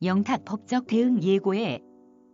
영탁 법적 대응 예고에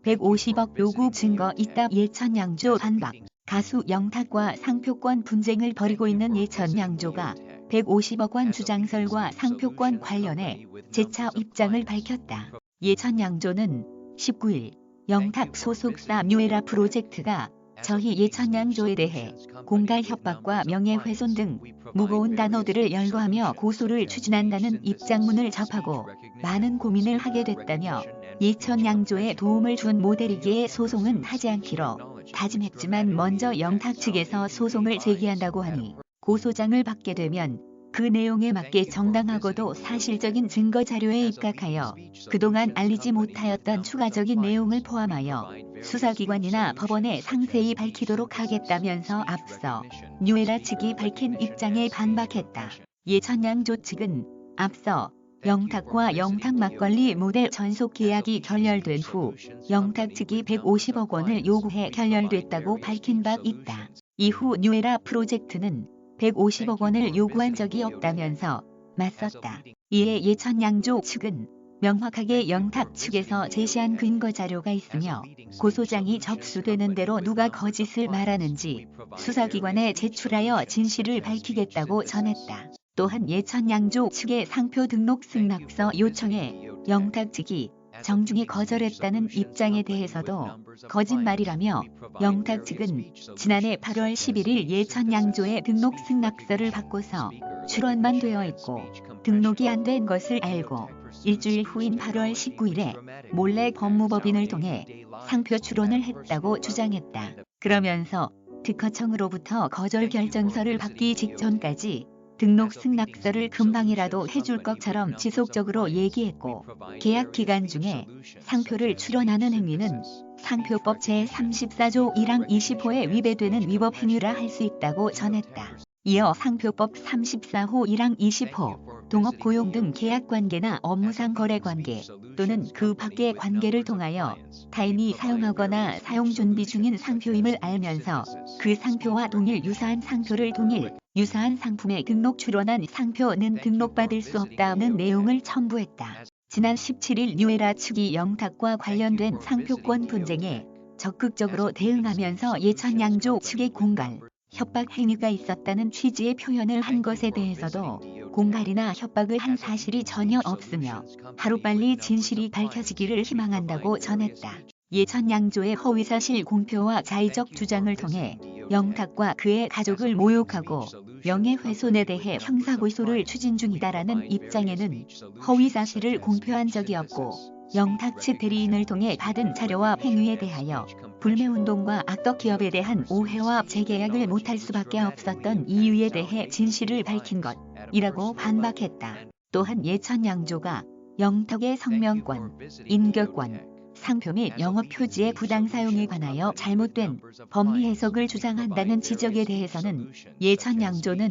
150억 요구 증거 있다 예천양조 반박. 가수 영탁과 상표권 분쟁을 벌이고 있는 예천양조가 150억 원 주장설과 상표권 관련해 재차 입장을 밝혔다. 예천양조는 19일 영탁 소속사 뉴에라 프로젝트가 저희 예천양조에 대해 공갈 협박과 명예훼손 등 무거운 단어들을 열거하며 고소를 추진한다는 입장문을 접하고 많은 고민을 하게 됐다며 예천양조에 도움을 준 모델이기에 소송은 하지 않기로 다짐했지만 먼저 영탁 측에서 소송을 제기한다고 하니 고소장을 받게 되면 그 내용에 맞게 정당하고도 사실적인 증거 자료에 입각하여 그동안 알리지 못하였던 추가적인 내용을 포함하여 수사기관이나 법원에 상세히 밝히도록 하겠다면서 앞서 뉴에라 측이 밝힌 입장에 반박했다. 예천양조 측은 앞서 영탁과 영탁 막걸리 모델 전속 계약이 결렬된 후 영탁 측이 150억 원을 요구해 결렬됐다고 밝힌 바 있다. 이후 뉴에라 프로젝트는 150억 원을 요구한 적이 없다면서 맞섰다. 이에 예천양조 측은 명확하게 영탁 측에서 제시한 근거 자료가 있으며 고소장이 접수되는 대로 누가 거짓을 말하는지 수사기관에 제출하여 진실을 밝히겠다고 전했다. 또한 예천양조 측의 상표 등록 승낙서 요청에 영탁 측이 정중히 거절했다는 입장에 대해서도 거짓말이라며 영탁 측은 지난해 8월 11일 예천양조의 등록 승낙서를 받고서 출원만 되어 있고 등록이 안 된 것을 알고 일주일 후인 8월 19일에 몰래 법무법인을 통해 상표 출원을 했다고 주장했다. 그러면서 특허청으로부터 거절 결정서를 받기 직전까지 등록 승낙서를 금방이라도 해줄 것처럼 지속적으로 얘기했고 계약 기간 중에 상표를 출원하는 행위는 상표법 제34조 1항 20호에 위배되는 위법 행위라 할 수 있다고 전했다. 이어 상표법 34호 1항 20호 동업 고용 등 계약관계나 업무상 거래관계 또는 그 밖의 관계를 통하여 타인이 사용하거나 사용 준비 중인 상표임을 알면서 그 상표와 동일 유사한 상표를 유사한 상품에 등록 출원한 상표는 등록받을 수 없다는 내용을 첨부했다. 지난 17일 뉴에라 측이 영탁과 관련된 상표권 분쟁에 적극적으로 대응하면서 예천양조 측의 공갈, 협박 행위가 있었다는 취지의 표현을 한 것에 대해서도 공갈이나 협박을 한 사실이 전혀 없으며 하루빨리 진실이 밝혀지기를 희망한다고 전했다. 예천양조의 허위사실 공표와 자의적 주장을 통해 영탁과 그의 가족을 모욕하고 명예훼손에 대해 형사고소를 추진 중이다라는 입장에는 허위사실을 공표한 적이 없고 영탁 측 대리인을 통해 받은 자료와 행위에 대하여 불매운동과 악덕기업에 대한 오해와 재계약을 못할 수밖에 없었던 이유에 대해 진실을 밝힌 것이라고 반박했다. 또한 예천양조가 영탁의 성명권, 인격권, 상표 및 영업 표지의 부당 사용에 관하여 잘못된 법리 해석을 주장한다는 지적에 대해서는 예천양조는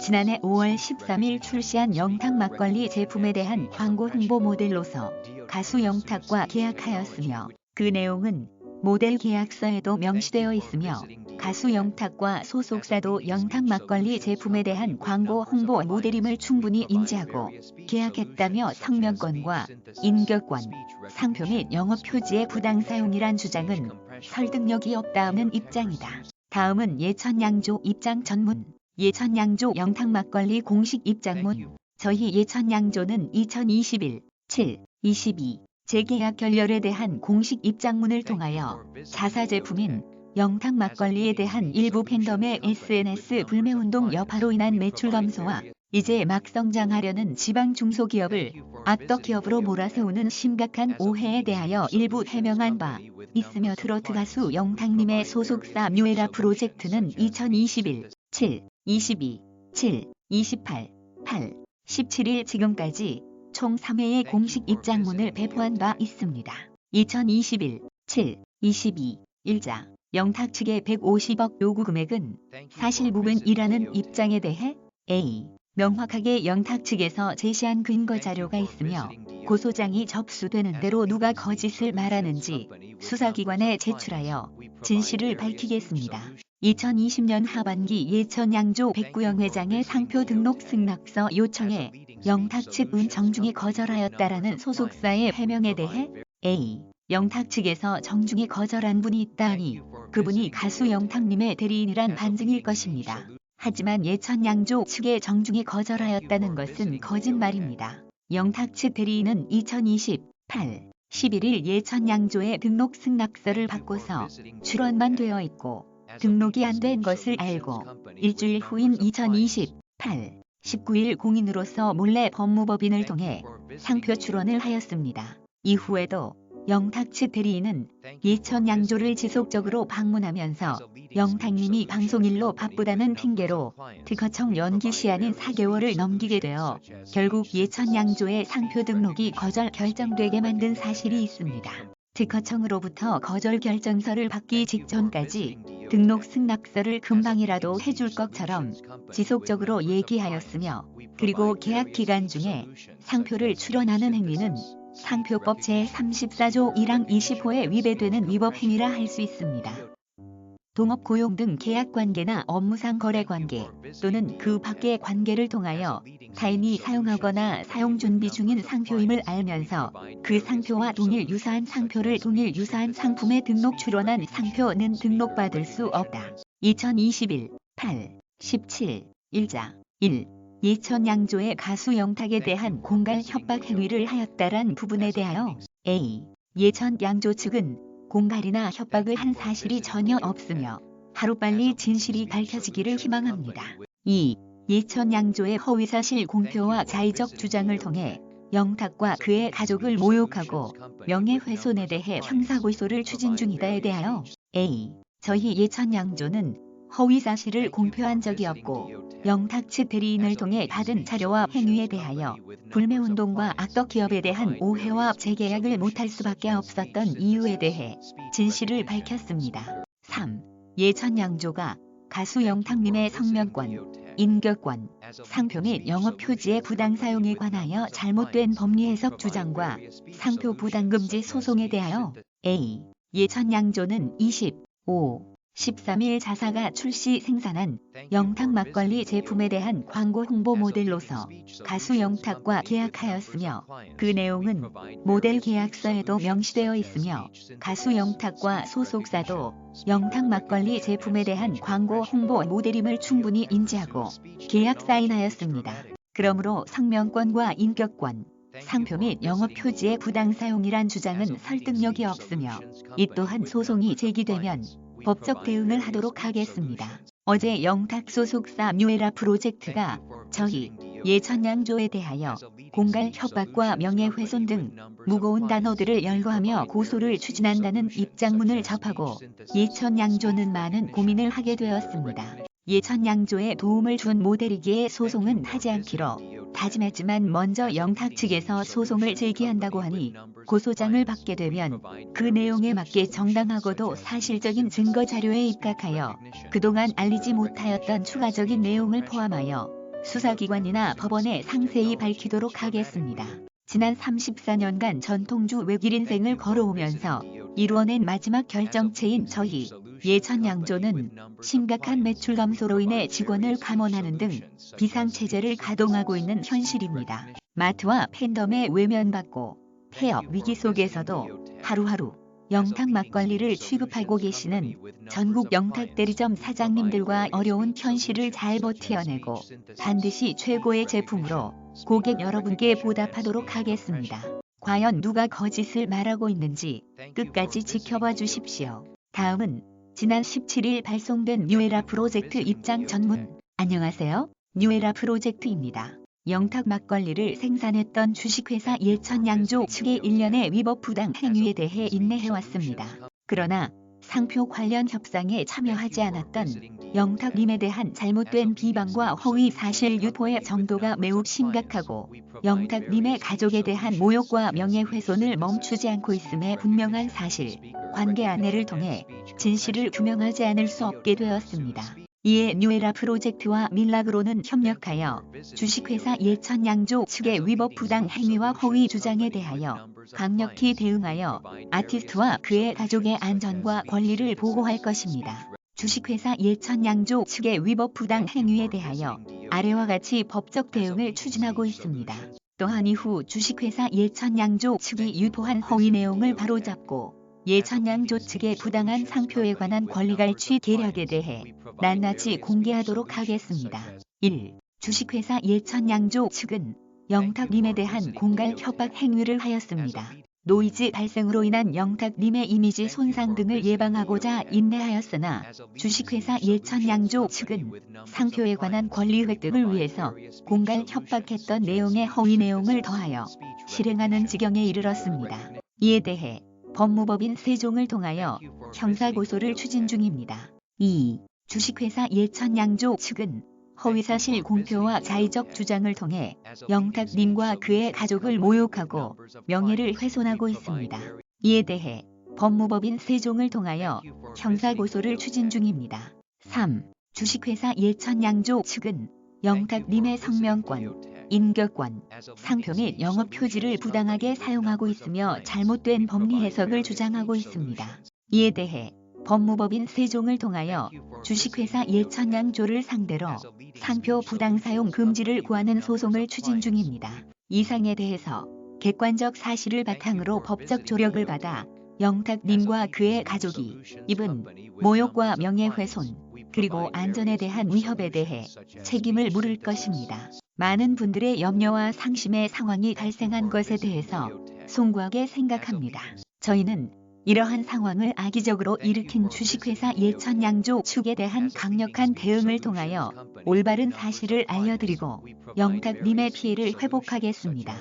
지난해 5월 13일 출시한 영탁 막걸리 제품에 대한 광고 홍보 모델로서 가수 영탁과 계약하였으며 그 내용은 모델 계약서에도 명시되어 있으며 가수 영탁과 소속사도 영탁 막걸리 제품에 대한 광고 홍보 모델임을 충분히 인지하고 계약했다며 성명권과 인격권, 상표 및 영업 표지의 부당 사용이란 주장은 설득력이 없다는 입장이다. 다음은 예천양조 입장 전문. 예천양조 영탁 막걸리 공식 입장문. 저희 예천양조는 2021 7/22 재계약 결렬에 대한 공식 입장문을 통하여 자사 제품인 영탁 막걸리에 대한 일부 팬덤의 SNS 불매운동 여파로 인한 매출 감소와 이제 막 성장하려는 지방 중소기업을 악덕기업으로 몰아세우는 심각한 오해에 대하여 일부 해명한 바 있으며 트로트 가수 영탁님의 소속사 뉴에라 프로젝트는 2021 7/22 7/28 8 17일 지금까지 총 3회의 공식 입장문을 배포한 바 있습니다. 2021 7/22 일자 영탁 측의 150억 요구 금액은 사실무근이라는 입장에 대해 A. 명확하게 영탁 측에서 제시한 근거 자료가 있으며 고소장이 접수되는 대로 누가 거짓을 말하는지 수사기관에 제출하여 진실을 밝히겠습니다. 2020년 하반기 예천양조 백구영 회장의 상표 등록 승낙서 요청에 영탁 측은 정중히 거절하였다라는 소속사의 해명에 대해 A. 영탁 측에서 정중히 거절한 분이 있다니 그분이 가수 영탁님의 대리인이란 반증일 것입니다. 하지만 예천양조 측에 정중히 거절하였다는 것은 거짓말입니다. 영탁 측 대리인은 2028 11일 예천양조의 등록 승낙서를 받고서 출원만 되어 있고 등록이 안 된 것을 알고 일주일 후인 2028 19일 공인으로서 몰래 법무법인을 통해 상표 출원을 하였습니다. 이후에도 영탁 측 대리인은 예천양조를 지속적으로 방문하면서 영탁님이 방송일로 바쁘다는 핑계로 특허청 연기 시한인 4개월을 넘기게 되어 결국 예천양조의 상표 등록이 거절 결정되게 만든 사실이 있습니다. 특허청으로부터 거절 결정서를 받기 직전까지 등록 승낙서를 금방이라도 해줄 것처럼 지속적으로 얘기하였으며 그리고 계약 기간 중에 상표를 출원하는 행위는 상표법 제34조 1항 20호에 위배되는 위법 행위라 할 수 있습니다. 동업 고용 등 계약관계나 업무상 거래관계 또는 그 밖의 관계를 통하여 타인이 사용하거나 사용 준비 중인 상표임을 알면서 그 상표와 동일 유사한 상표를 동일 유사한 상품에 등록 출원한 상표는 등록받을 수 없다. 2021 8 17 1자 1. 예천양조의 가수 영탁에 대한 공갈 협박 행위를 하였다란 부분에 대하여 A. 예천양조 측은 공갈이나 협박을 한 사실이 전혀 없으며 하루빨리 진실이 밝혀지기를 희망합니다. 2. 예천양조의 허위사실 공표와 자의적 주장을 통해 영탁과 그의 가족을 모욕하고 명예훼손에 대해 형사고소를 추진 중이다에 대하여 A. 저희 예천양조는 허위사실을 공표한 적이 없고 영탁 측 대리인을 통해 받은 자료와 행위에 대하여 불매운동과 악덕기업에 대한 오해와 재계약을 못할 수밖에 없었던 이유에 대해 진실을 밝혔습니다. 3. 예천양조가 가수 영탁님의 성명권, 인격권, 상표 및 영업 표지의 부당 사용에 관하여 잘못된 법리 해석 주장과 상표 부당금지 소송에 대하여 A. 예천양조는 25 13일 자사가 출시 생산한 영탁 막걸리 제품에 대한 광고 홍보 모델로서 가수 영탁과 계약하였으며 그 내용은 모델 계약서에도 명시되어 있으며 가수 영탁과 소속사도 영탁 막걸리 제품에 대한 광고 홍보 모델임을 충분히 인지하고 계약 사인하였습니다. 그러므로 성명권과 인격권, 상표 및 영업 표지의 부당 사용이란 주장은 설득력이 없으며 이 또한 소송이 제기되면 법적 대응을 하도록 하겠습니다. 어제 영탁 소속사 뉴에라 프로젝트가 저희 예천양조에 대하여 공갈 협박과 명예훼손 등 무거운 단어들을 열거하며 고소를 추진한다는 입장문을 접하고 예천양조는 많은 고민을 하게 되었습니다. 예천양조에 도움을 준 모델이기에 소송은 하지 않기로 다짐했지만 먼저 영탁 측에서 소송을 제기한다고 하니 고소장을 받게 되면 그 내용에 맞게 정당하고도 사실적인 증거 자료에 입각하여 그동안 알리지 못하였던 추가적인 내용을 포함하여 수사기관이나 법원에 상세히 밝히도록 하겠습니다. 지난 34년간 전통주 외길 인생을 걸어오면서 이루어낸 마지막 결정체인 저희 예천양조는 심각한 매출 감소로 인해 직원을 감원하는 등 비상체제를 가동하고 있는 현실입니다. 마트와 팬덤에 외면받고 폐업 위기 속에서도 하루하루 영탁 막걸리를 취급하고 계시는 전국 영탁 대리점 사장님들과 어려운 현실을 잘 버텨내고 반드시 최고의 제품으로 고객 여러분께 보답하도록 하겠습니다. 과연 누가 거짓을 말하고 있는지 끝까지 지켜봐 주십시오. 다음은 지난 17일 발송된 뉴에라 프로젝트 입장 전문. 안녕하세요. 뉴에라 프로젝트입니다. 영탁 막걸리를 생산했던 주식회사 예천양조 측의 일련의 위법 부당 행위에 대해 인내해왔습니다. 그러나 상표 관련 협상에 참여하지 않았던 영탁님에 대한 잘못된 비방과 허위 사실 유포의 정도가 매우 심각하고 영탁님의 가족에 대한 모욕과 명예훼손을 멈추지 않고 있음에 분명한 사실, 관계 안내를 통해 진실을 규명하지 않을 수 없게 되었습니다. 이에 뉴에라 프로젝트와 밀락으로는 협력하여 주식회사 예천양조 측의 위법 부당 행위와 허위 주장에 대하여 강력히 대응하여 아티스트와 그의 가족의 안전과 권리를 보호할 것입니다. 주식회사 예천양조 측의 위법 부당 행위에 대하여 아래와 같이 법적 대응을 추진하고 있습니다. 또한 이후 주식회사 예천양조 측이 유포한 허위 내용을 바로잡고 예천양조 측의 부당한 상표에 관한 권리갈취 계략에 대해 낱낱이 공개하도록 하겠습니다. 1. 주식회사 예천양조 측은 영탁님에 대한 공갈 협박 행위를 하였습니다. 노이즈 발생으로 인한 영탁님의 이미지 손상 등을 예방하고자 인내하였으나 주식회사 예천양조 측은 상표에 관한 권리 획득을 위해서 공갈 협박했던 내용의 허위 내용을 더하여 실행하는 지경에 이르렀습니다. 이에 대해 법무법인 세종을 통하여 형사고소를 추진 중입니다. 2. 주식회사 예천양조 측은 허위사실 공표와 자의적 주장을 통해 영탁님과 그의 가족을 모욕하고 명예를 훼손하고 있습니다. 이에 대해 법무법인 세종을 통하여 형사고소를 추진 중입니다. 3. 주식회사 예천양조 측은 영탁님의 성명권, 인격권, 상표 및 영업 표지를 부당하게 사용하고 있으며 잘못된 법리 해석을 주장하고 있습니다. 이에 대해 법무법인 세종을 통하여 주식회사 예천양조를 상대로 상표 부당 사용 금지를 구하는 소송을 추진 중입니다. 이상에 대해서 객관적 사실을 바탕으로 법적 조력을 받아 영탁님과 그의 가족이 입은 모욕과 명예훼손 그리고 안전에 대한 위협에 대해 책임을 물을 것입니다. 많은 분들의 염려와 상심의 상황이 발생한 것에 대해서 송구하게 생각합니다. 저희는 이러한 상황을 악의적으로 일으킨 주식회사 예천양조 측에 대한 강력한 대응을 통하여 올바른 사실을 알려드리고 영탁님의 피해를 회복하겠습니다.